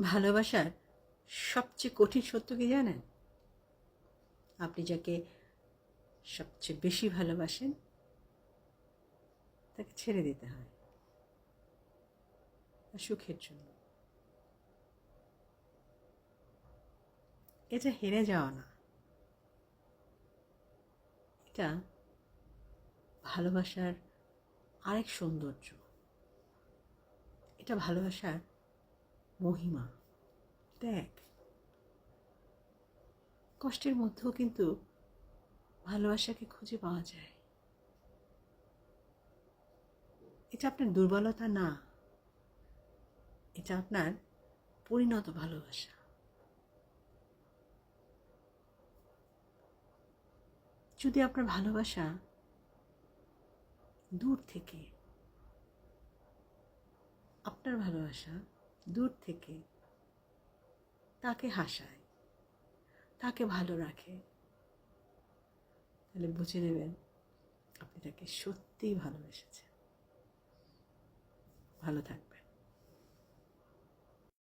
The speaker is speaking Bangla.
ভালোবাসার সবচেয়ে কঠিন সত্য কি জানেন? আপনি যাকে সবচেয়ে বেশি ভালোবাসেন তাকে ছেড়ে দিতে হয় সুখের জন্য। এটা হেরে যাওয়া না, এটা ভালোবাসার আরেক সৌন্দর্য, এটা ভালোবাসার মহিমা। দেখ, কষ্টের মধ্যেও কিন্তু ভালোবাসাকে খুঁজে পাওয়া যায়। এটা আপনার দুর্বলতা না, এটা আপনার পরিণত ভালোবাসা। যদি আপনার ভালোবাসা দূর থেকে, আপনার ভালোবাসা দূর থেকে তাকে হাসায়, তাকে ভালো রাখে, তাহলে বুঝে নেবেন আপনি তাকে সত্যিই ভালোবেসেছেন। ভালো থাকবেন।